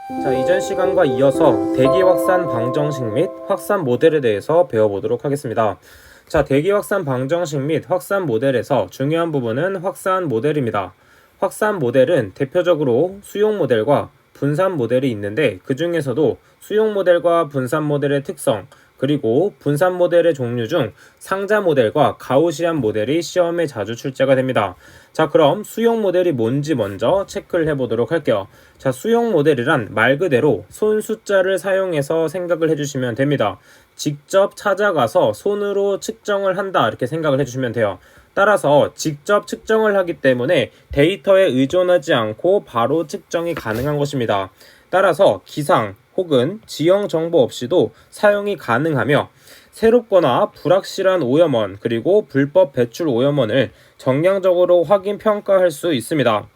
자, 이전 시간과 이어서 대기 확산 방정식 및 확산 모델에 대해서 배워보도록 하겠습니다. 자, 대기 확산 방정식 및 확산 모델에서 중요한 부분은 확산 모델입니다. 확산 모델은 대표적으로 수용 모델과 분산 모델이 있는데, 그 중에서도 수용 모델과 분산 모델의 특성, 그리고 분산 모델의 종류 중 상자 모델과 가우시안 모델이 시험에 자주 출제가 됩니다. 자, 그럼 수용 모델이 뭔지 먼저 체크를 해보도록 할게요. 자, 수용 모델이란 말 그대로 손 숫자를 사용해서 생각을 해주시면 됩니다. 직접 찾아가서 손으로 측정을 한다, 이렇게 생각을 해주시면 돼요. 따라서 직접 측정을 하기 때문에 데이터에 의존하지 않고 바로 측정이 가능한 것입니다. 따라서 기상 혹은 지형 정보 없이도 사용이 가능하며, 새롭거나 불확실한 오염원 그리고 불법 배출 오염원을 정량적으로 확인 평가할 수 있습니다.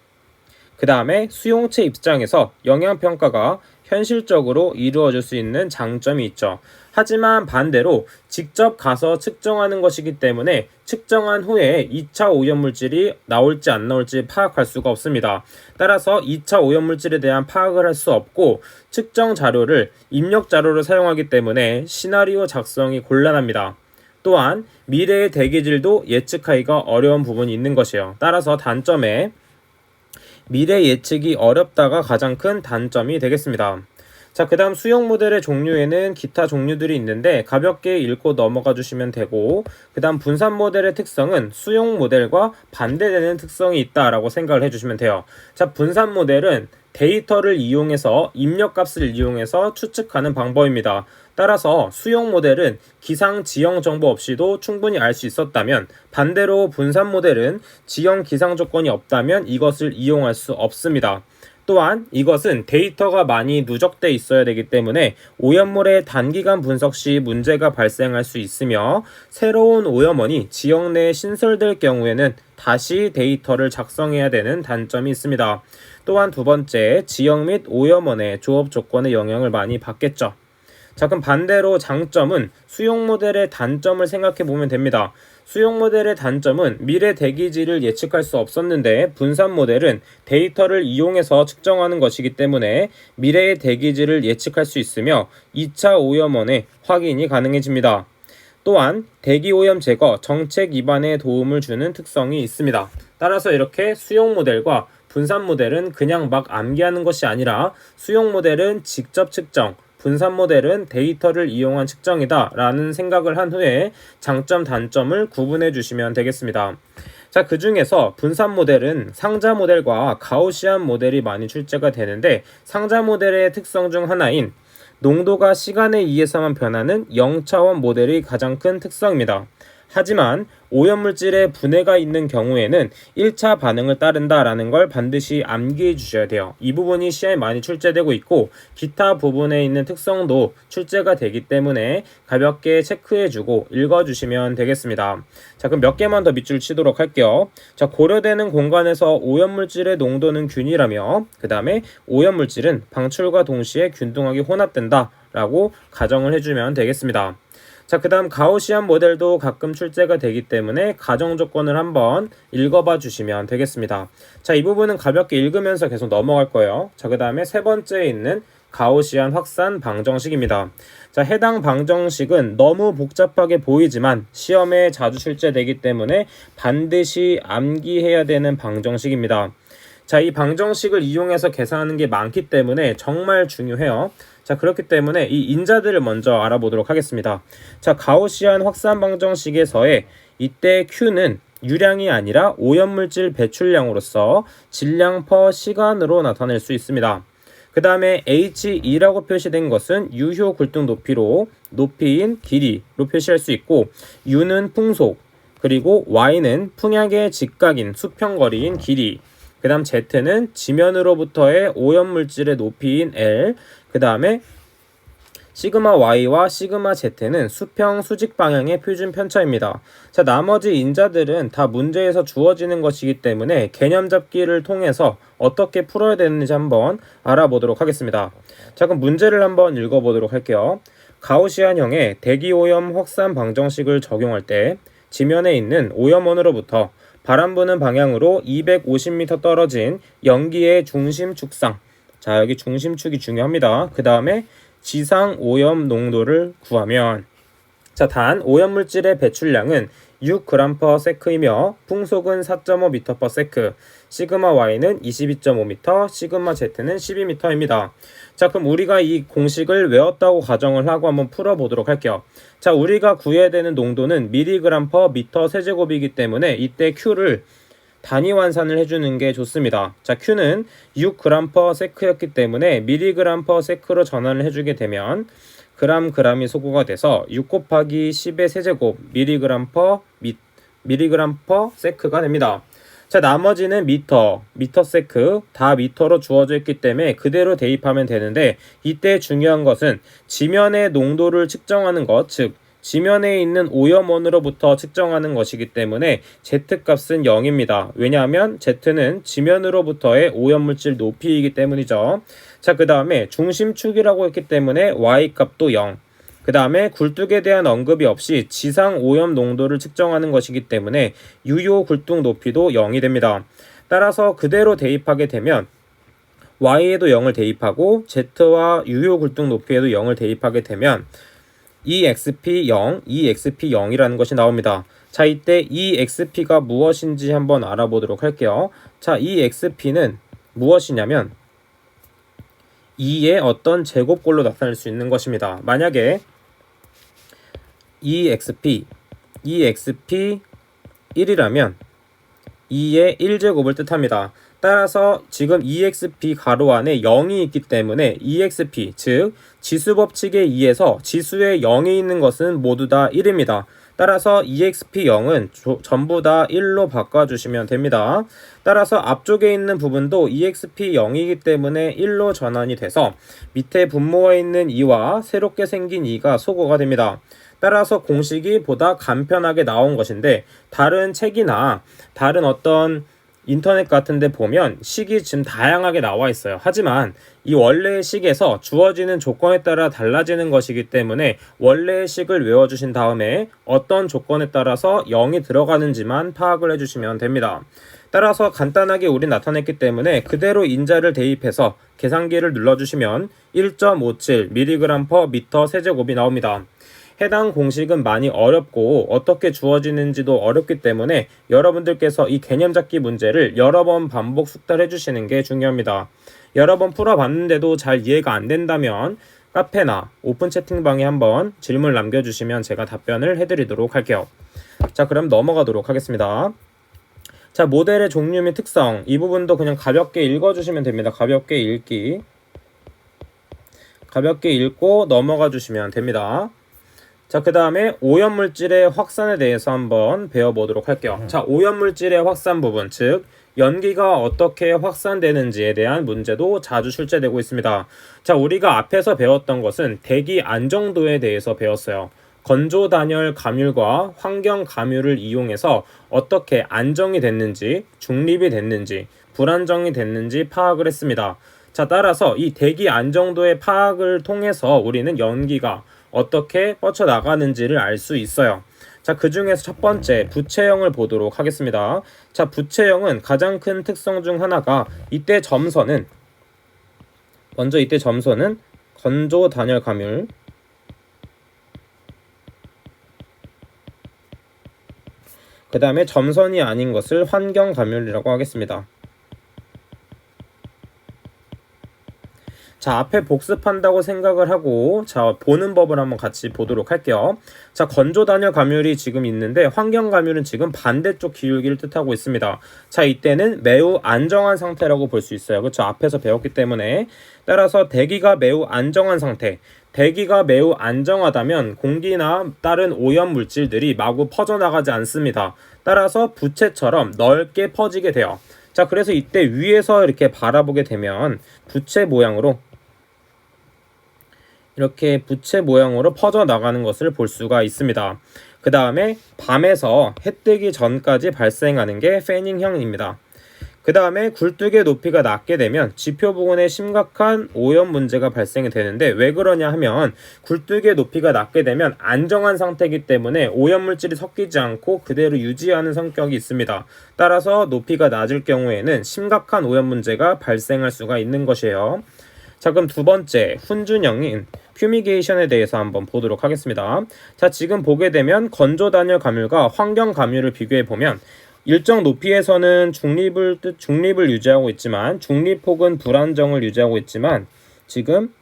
그 다음에 수용체 입장에서 영향평가가 현실적으로 이루어질 수 있는 장점이 있죠. 하지만 반대로 직접 가서 측정하는 것이기 때문에 측정한 후에 2차 오염물질이 나올지 안 나올지 파악할 수가 없습니다. 따라서 2차 오염물질에 대한 파악을 할 수 없고, 측정 자료를 입력 자료로 사용하기 때문에 시나리오 작성이 곤란합니다. 또한 미래의 대기질도 예측하기가 어려운 부분이 있는 것이에요. 따라서 단점에 미래 예측이 어렵다가 가장 큰 단점이 되겠습니다. 자, 그 다음 수용 모델의 종류에는 기타 종류들이 있는데 가볍게 읽고 넘어가 주시면 되고, 그 다음 분산 모델의 특성은 수용 모델과 반대되는 특성이 있다라고 생각을 해주시면 돼요. 자, 분산 모델은 데이터를 이용해서 입력값을 이용해서 추측하는 방법입니다. 따라서 수용 모델은 기상 지형 정보 없이도 충분히 알 수 있었다면, 반대로 분산 모델은 지형 기상 조건이 없다면 이것을 이용할 수 없습니다. 또한 이것은 데이터가 많이 누적돼 있어야 되기 때문에 오염물의 단기간 분석 시 문제가 발생할 수 있으며, 새로운 오염원이 지역 내에 신설될 경우에는 다시 데이터를 작성해야 되는 단점이 있습니다. 또한 두 번째, 지역 및 오염원의 조업 조건의 영향을 많이 받겠죠. 자, 그럼 반대로 장점은 수용 모델의 단점을 생각해 보면 됩니다. 수용 모델의 단점은 미래 대기질을 예측할 수 없었는데, 분산 모델은 데이터를 이용해서 측정하는 것이기 때문에 미래의 대기질을 예측할 수 있으며 2차 오염원의 확인이 가능해집니다. 또한 대기오염 제거 정책 입안에 도움을 주는 특성이 있습니다. 따라서 이렇게 수용 모델과 분산 모델은 그냥 막 암기하는 것이 아니라, 수용 모델은 직접 측정, 분산 모델은 데이터를 이용한 측정이다 라는 생각을 한 후에 장점 단점을 구분해 주시면 되겠습니다. 자, 그 중에서 분산 모델은 상자 모델과 가우시안 모델이 많이 출제가 되는데, 상자 모델의 특성 중 하나인 농도가 시간에 의해서만 변하는 0차원 모델이 가장 큰 특성입니다. 하지만 오염물질의 분해가 있는 경우에는 1차 반응을 따른다라는 걸 반드시 암기해 주셔야 돼요. 이 부분이 시험에 많이 출제되고 있고, 기타 부분에 있는 특성도 출제가 되기 때문에 가볍게 체크해주고 읽어주시면 되겠습니다. 자, 그럼 몇 개만 더 밑줄 치도록 할게요. 자, 고려되는 공간에서 오염물질의 농도는 균일하며, 그 다음에 오염물질은 방출과 동시에 균등하게 혼합된다 라고 가정을 해주면 되겠습니다. 자, 그 다음 가우시안 모델도 가끔 출제가 되기 때문에 가정 조건을 한번 읽어봐 주시면 되겠습니다. 자, 이 부분은 가볍게 읽으면서 계속 넘어갈 거예요. 자, 그 다음에 세 번째에 있는 가우시안 확산 방정식입니다. 자, 해당 방정식은 너무 복잡하게 보이지만 시험에 자주 출제되기 때문에 반드시 암기해야 되는 방정식입니다. 자, 이 방정식을 이용해서 계산하는 게 많기 때문에 정말 중요해요. 자, 그렇기 때문에 이 인자들을 먼저 알아보도록 하겠습니다. 자, 가우시안 확산 방정식에서의 이때 Q는 유량이 아니라 오염물질 배출량으로서 질량 퍼 시간으로 나타낼 수 있습니다. 그 다음에 H2라고 표시된 것은 유효 굴뚝 높이로 높이인 길이로 표시할 수 있고, U는 풍속, 그리고 Y는 풍약의 직각인 수평거리인 길이, 그 다음 Z는 지면으로부터의 오염물질의 높이인 L, 그 다음에 시그마 Y와 시그마 Z는 수평 수직 방향의 표준 편차입니다. 자, 나머지 인자들은 다 문제에서 주어지는 것이기 때문에 개념 잡기를 통해서 어떻게 풀어야 되는지 한번 알아보도록 하겠습니다. 자, 그럼 문제를 한번 읽어보도록 할게요. 가우시안형의 대기오염 확산 방정식을 적용할 때 지면에 있는 오염원으로부터 바람 부는 방향으로 250m 떨어진 연기의 중심 축상, 자, 여기 중심축이 중요합니다. 그 다음에 지상 오염 농도를 구하면, 자, 단 오염물질의 배출량은 6g/s이며 풍속은 4.5m/s, 시그마 Y는 22.5m, 시그마 Z는 12m입니다. 자, 그럼 우리가 이 공식을 외웠다고 가정을 하고 한번 풀어보도록 할게요. 자, 우리가 구해야 되는 농도는 mg/m 세제곱이기 때문에 이때 Q를 단위 환산을 해주는 게 좋습니다. 자, Q는 6g/s였기 때문에 mg/s로 전환을 해주게 되면 g이 소거가 돼서 6 곱하기 10의 세제곱 mg/s가 됩니다. 자, 나머지는 미터세크 다 미터로 주어져 있기 때문에 그대로 대입하면 되는데, 이때 중요한 것은 지면의 농도를 측정하는 것, 즉 지면에 있는 오염원으로부터 측정하는 것이기 때문에 Z값은 0입니다. 왜냐하면 Z는 지면으로부터의 오염물질 높이이기 때문이죠. 자, 그 다음에 중심축이라고 했기 때문에 Y값도 0. 그 다음에 굴뚝에 대한 언급이 없이 지상 오염 농도를 측정하는 것이기 때문에 유효 굴뚝 높이도 0이 됩니다. 따라서 그대로 대입하게 되면 Y에도 0을 대입하고 Z와 유효 굴뚝 높이에도 0을 대입하게 되면 EXP0, EXP0이라는 것이 나옵니다. 자, 이때 EXP가 무엇인지 한번 알아보도록 할게요. 자, EXP는 무엇이냐면 2의 어떤 제곱꼴로 나타낼 수 있는 것입니다. 만약에 EXP 1이라면 2의 1제곱을 뜻합니다. 따라서 지금 EXP 가로 안에 0이 있기 때문에 EXP, 즉 지수법칙에 의해서 지수에 0이 있는 것은 모두 다 1입니다. 따라서 EXP0은 전부 다 1로 바꿔주시면 됩니다. 따라서 앞쪽에 있는 부분도 EXP0이기 때문에 1로 전환이 돼서 밑에 분모에 있는 2와 새롭게 생긴 2가 소거가 됩니다. 따라서 공식이 보다 간편하게 나온 것인데, 다른 책이나 다른 어떤 인터넷 같은 데 보면 식이 지금 다양하게 나와 있어요. 하지만 이 원래의 식에서 주어지는 조건에 따라 달라지는 것이기 때문에 원래의 식을 외워주신 다음에 어떤 조건에 따라서 0이 들어가는지만 파악을 해주시면 됩니다. 따라서 간단하게 우리 나타냈기 때문에 그대로 인자를 대입해서 계산기를 눌러주시면 1.57mg/m 세제곱이 나옵니다. 해당 공식은 많이 어렵고 어떻게 주어지는지도 어렵기 때문에 여러분들께서 이 개념 잡기 문제를 여러 번 반복 숙달해 주시는 게 중요합니다. 여러 번 풀어봤는데도 잘 이해가 안 된다면 카페나 오픈 채팅방에 한번 질문 남겨주시면 제가 답변을 해드리도록 할게요. 자, 그럼 넘어가도록 하겠습니다. 자, 모델의 종류 및 특성, 이 부분도 그냥 가볍게 읽어주시면 됩니다. 가볍게 읽고 넘어가 주시면 됩니다. 자, 그 다음에 오염물질의 확산에 대해서 한번 배워보도록 할게요. 자, 오염물질의 확산 부분, 즉 연기가 어떻게 확산되는지에 대한 문제도 자주 출제되고 있습니다. 자, 우리가 앞에서 배웠던 것은 대기 안정도에 대해서 배웠어요. 건조 단열 감율과 환경 감율을 이용해서 어떻게 안정이 됐는지, 중립이 됐는지, 불안정이 됐는지 파악을 했습니다. 자, 따라서 이 대기 안정도의 파악을 통해서 우리는 연기가 어떻게 뻗쳐나가는지를 알 수 있어요. 자, 그 중에서 첫 번째 부채형을 보도록 하겠습니다. 자, 부채형은 가장 큰 특성 중 하나가 이때 점선은 건조 단열 감율, 그 다음에 점선이 아닌 것을 환경 감율이라고 하겠습니다. 자, 앞에 복습한다고 생각을 하고 자, 보는 법을 한번 같이 보도록 할게요. 자, 건조 단열 감율이 지금 있는데 환경 감율은 지금 반대쪽 기울기를 뜻하고 있습니다. 자, 이때는 매우 안정한 상태라고 볼 수 있어요. 그렇죠? 앞에서 배웠기 때문에. 따라서 대기가 매우 안정한 상태. 대기가 매우 안정하다면 공기나 다른 오염 물질들이 마구 퍼져나가지 않습니다. 따라서 부채처럼 넓게 퍼지게 돼요. 자, 그래서 이때 위에서 이렇게 바라보게 되면 부채 모양으로 이렇게 부채 모양으로 퍼져나가는 것을 볼 수가 있습니다. 그 다음에 밤에서 해 뜨기 전까지 발생하는 게 패닝형입니다. 그 다음에 굴뚝의 높이가 낮게 되면 지표 부근에 심각한 오염 문제가 발생이 되는데, 왜 그러냐 하면 굴뚝의 높이가 낮게 되면 안정한 상태이기 때문에 오염물질이 섞이지 않고 그대로 유지하는 성격이 있습니다. 따라서 높이가 낮을 경우에는 심각한 오염 문제가 발생할 수가 있는 것이에요. 자, 그럼 두 번째 훈준형인 퓨미게이션에 대해서 한번 보도록 하겠습니다. 자, 지금 보게 되면 건조 단열 감율과 환경 감율을 비교해 보면 일정 높이에서는 중립을 유지하고 있지만 중립 혹은 불안정을 유지하고 있지만 지금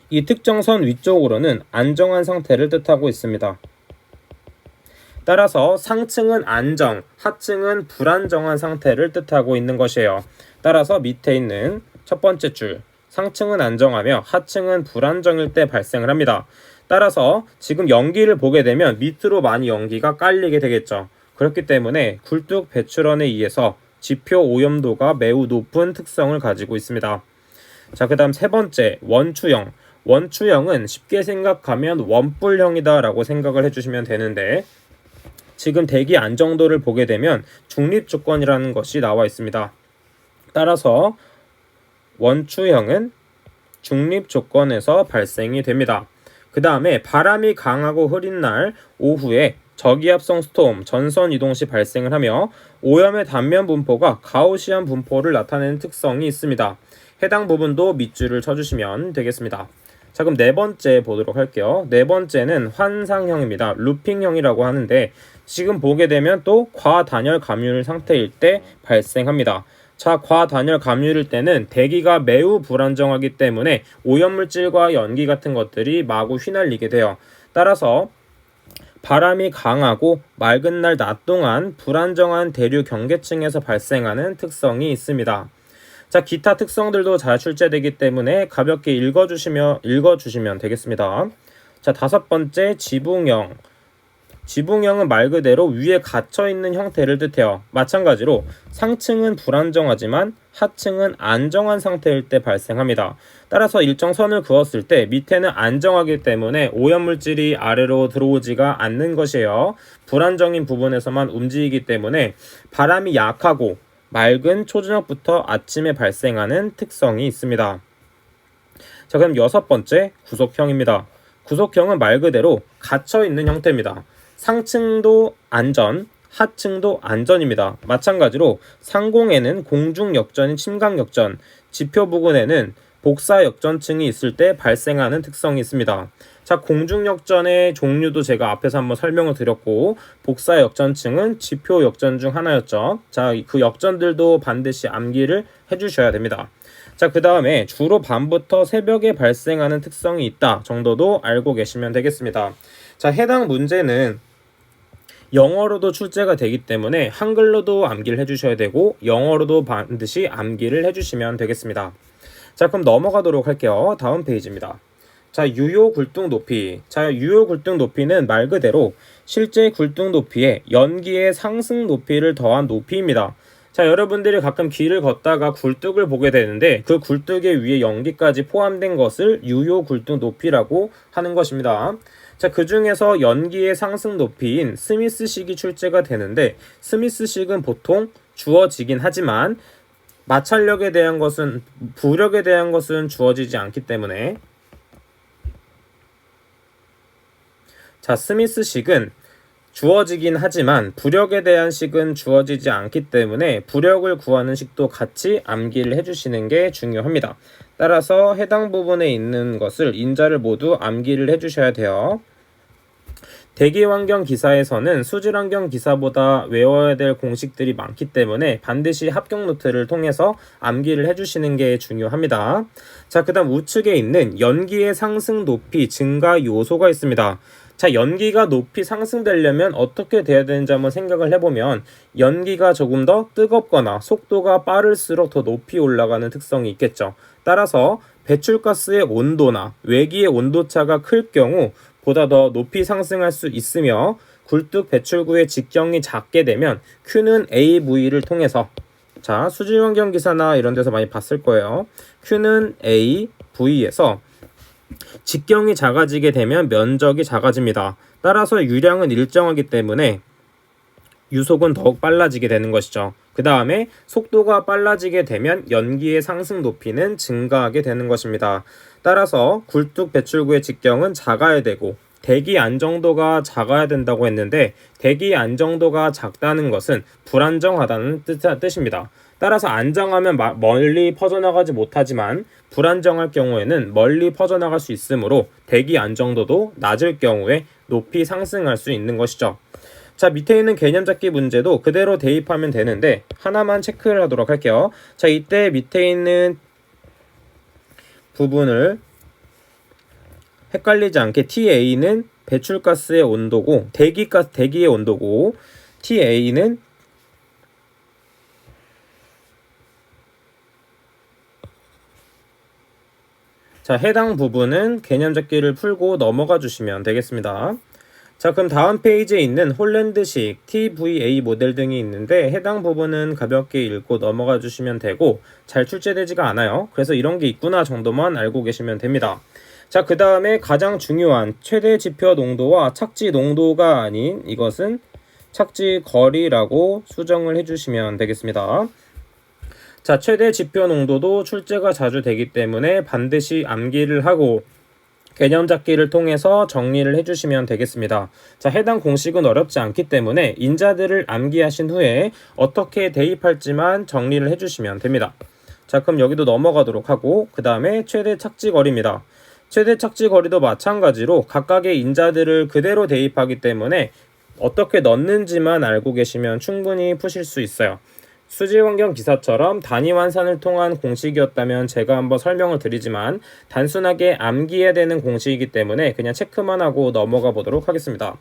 이 특정 선 위쪽으로는 안정한 상태를 뜻하고 있습니다. 따라서 상층은 안정, 하층은 불안정한 상태를 뜻하고 있는 것이에요. 따라서 밑에 있는 첫 번째 줄, 상층은 안정하며 하층은 불안정일 때 발생을 합니다. 따라서 지금 연기를 보게 되면 밑으로 많이 연기가 깔리게 되겠죠. 그렇기 때문에 굴뚝 배출원에 의해서 지표 오염도가 매우 높은 특성을 가지고 있습니다. 자, 그 다음 세 번째, 원추형. 원추형은 쉽게 생각하면 원뿔형이다 라고 생각을 해주시면 되는데 지금 대기 안정도를 보게 되면 중립조건이라는 것이 나와 있습니다. 따라서 원추형은 중립조건에서 발생이 됩니다. 그 다음에 바람이 강하고 흐린 날 오후에 저기압성 스톰, 전선 이동 시 발생을 하며 오염의 단면 분포가 가우시안 분포를 나타내는 특성이 있습니다. 해당 부분도 밑줄을 쳐주시면 되겠습니다. 자, 그럼 네 번째 보도록 할게요. 네 번째는 환상형입니다. 루핑형이라고 하는데 지금 보게 되면 또 과단열 감율 상태일 때 발생합니다. 자, 과단열 감율일 때는 대기가 매우 불안정하기 때문에 오염물질과 연기 같은 것들이 마구 휘날리게 돼요. 따라서 바람이 강하고 맑은 날 낮 동안 불안정한 대류 경계층에서 발생하는 특성이 있습니다. 자, 기타 특성들도 잘 출제되기 때문에 가볍게 읽어주시면 되겠습니다. 자, 다섯 번째 지붕형. 지붕형은 말 그대로 위에 갇혀있는 형태를 뜻해요. 마찬가지로 상층은 불안정하지만 하층은 안정한 상태일 때 발생합니다. 따라서 일정 선을 그었을 때 밑에는 안정하기 때문에 오염물질이 아래로 들어오지가 않는 것이에요. 불안정인 부분에서만 움직이기 때문에 바람이 약하고 맑은 초저녁부터 아침에 발생하는 특성이 있습니다. 자, 그럼 여섯 번째 구속형입니다. 구속형은 말 그대로 갇혀있는 형태입니다. 상층도 안전, 하층도 안전입니다. 마찬가지로 상공에는 공중역전인 침강역전, 지표 부근에는 복사역전층이 있을 때 발생하는 특성이 있습니다. 자, 공중역전의 종류도 제가 앞에서 한번 설명을 드렸고 복사역전층은 지표역전 중 하나였죠. 자, 그 역전들도 반드시 암기를 해주셔야 됩니다. 자, 그 다음에 주로 밤부터 새벽에 발생하는 특성이 있다 정도도 알고 계시면 되겠습니다. 자, 해당 문제는 영어로도 출제가 되기 때문에 한글로도 암기를 해주셔야 되고 영어로도 반드시 암기를 해주시면 되겠습니다. 자, 그럼 넘어가도록 할게요. 다음 페이지입니다. 자, 유효 굴뚝 높이. 자, 유효 굴뚝 높이는 말 그대로 실제 굴뚝 높이에 연기의 상승 높이를 더한 높이입니다. 자, 여러분들이 가끔 길을 걷다가 굴뚝을 보게 되는데 그 굴뚝의 위에 연기까지 포함된 것을 유효 굴뚝 높이라고 하는 것입니다. 자, 그 중에서 연기의 상승 높이인 스미스식이 출제가 되는데 스미스식은 보통 주어지긴 하지만 마찰력에 대한 것은 부력에 대한 것은 주어지지 않기 때문에 자, 스미스식은 주어지긴 하지만 부력에 대한 식은 주어지지 않기 때문에 부력을 구하는 식도 같이 암기를 해주시는 게 중요합니다. 따라서 해당 부분에 있는 것을 인자를 모두 암기를 해주셔야 돼요. 대기환경 기사에서는 수질환경 기사보다 외워야 될 공식들이 많기 때문에 반드시 합격 노트를 통해서 암기를 해주시는 게 중요합니다. 자, 그 다음 우측에 있는 연기의 상승 높이 증가 요소가 있습니다. 자, 연기가 높이 상승되려면 어떻게 돼야 되는지 한번 생각을 해보면 연기가 조금 더 뜨겁거나 속도가 빠를수록 더 높이 올라가는 특성이 있겠죠. 따라서 배출가스의 온도나 외기의 온도차가 클 경우 보다 더 높이 상승할 수 있으며 굴뚝 배출구의 직경이 작게 되면 Q는 AV를 통해서 자, 수질환경 기사나 이런 데서 많이 봤을 거예요. Q는 AV에서 직경이 작아지게 되면 면적이 작아집니다. 따라서 유량은 일정하기 때문에 유속은 더욱 빨라지게 되는 것이죠. 그 다음에 속도가 빨라지게 되면 연기의 상승 높이는 증가하게 되는 것입니다. 따라서 굴뚝 배출구의 직경은 작아야 되고 대기 안정도가 작아야 된다고 했는데 대기 안정도가 작다는 것은 불안정하다는 뜻입니다. 따라서 안정하면 멀리 퍼져나가지 못하지만 불안정할 경우에는 멀리 퍼져나갈 수 있으므로 대기 안정도도 낮을 경우에 높이 상승할 수 있는 것이죠. 자, 밑에 있는 개념 잡기 문제도 그대로 대입하면 되는데 하나만 체크를 하도록 할게요. 자, 이때 밑에 있는 부분을 헷갈리지 않게 TA는 배출가스의 온도고 대기의 온도고 TA는 자, 해당 부분은 개념 잡기를 풀고 넘어가 주시면 되겠습니다. 자, 그럼 다음 페이지에 있는 홀랜드식 TVA 모델 등이 있는데 해당 부분은 가볍게 읽고 넘어가 주시면 되고 잘 출제되지가 않아요. 그래서 이런 게 있구나 정도만 알고 계시면 됩니다. 자, 그 다음에 가장 중요한 최대 지표 농도와 착지 농도가 아닌 이것은 착지 거리라고 수정을 해주시면 되겠습니다. 자, 최대 지표 농도도 출제가 자주 되기 때문에 반드시 암기를 하고 개념 잡기를 통해서 정리를 해주시면 되겠습니다. 자, 해당 공식은 어렵지 않기 때문에 인자들을 암기하신 후에 어떻게 대입할지만 정리를 해주시면 됩니다. 자, 그럼 여기도 넘어가도록 하고 그 다음에 최대 착지 거리입니다. 최대 착지 거리도 마찬가지로 각각의 인자들을 그대로 대입하기 때문에 어떻게 넣는지만 알고 계시면 충분히 푸실 수 있어요. 수지환경 기사처럼 단위 환산을 통한 공식이었다면 제가 한번 설명을 드리지만 단순하게 암기해야 되는 공식이기 때문에 그냥 체크만 하고 넘어가 보도록 하겠습니다.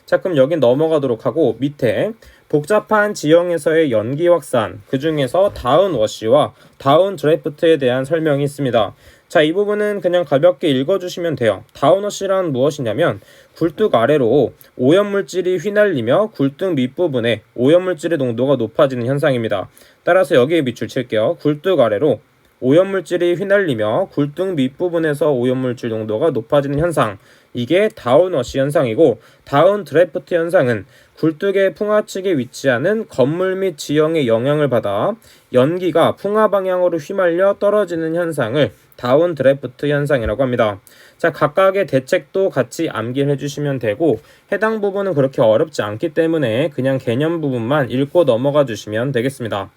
자, 그럼 여긴 넘어가도록 하고 밑에 복잡한 지형에서의 연기 확산, 그 중에서 다운워시와 다운드래프트에 대한 설명이 있습니다. 자, 이 부분은 그냥 가볍게 읽어주시면 돼요. 다운워시란 무엇이냐면 굴뚝 아래로 오염물질이 휘날리며 굴뚝 밑부분에 오염물질의 농도가 높아지는 현상입니다. 따라서 여기에 밑줄 칠게요. 굴뚝 아래로 오염물질이 휘날리며 굴뚝 밑부분에서 오염물질 농도가 높아지는 현상, 이게 다운워시 현상이고 다운드래프트 현상은 굴뚝의 풍하측에 위치하는 건물 및 지형의 영향을 받아 연기가 풍하 방향으로 휘말려 떨어지는 현상을 다운드래프트 현상이라고 합니다. 자, 각각의 대책도 같이 암기를 해주시면 되고 해당 부분은 그렇게 어렵지 않기 때문에 그냥 개념 부분만 읽고 넘어가 주시면 되겠습니다.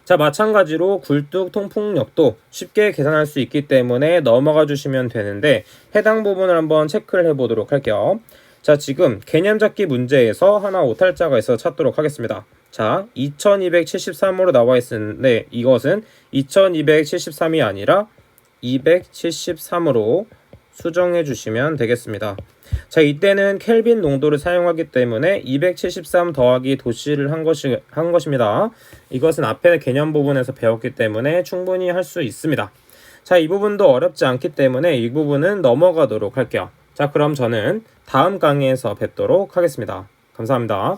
자, 마찬가지로 굴뚝 통풍력도 쉽게 계산할 수 있기 때문에 넘어가 주시면 되는데 해당 부분을 한번 체크를 해보도록 할게요. 자, 지금 개념 잡기 문제에서 하나 오탈자가 있어서 찾도록 하겠습니다. 자, 2273으로 나와 있는데 이것은 2273이 아니라 273으로 수정해 주시면 되겠습니다. 자, 이때는 켈빈 농도를 사용하기 때문에 273 더하기 도씨를 한 것입니다. 이것은 앞에 개념 부분에서 배웠기 때문에 충분히 할 수 있습니다. 자, 이 부분도 어렵지 않기 때문에 이 부분은 넘어가도록 할게요. 자, 그럼 저는 다음 강의에서 뵙도록 하겠습니다. 감사합니다.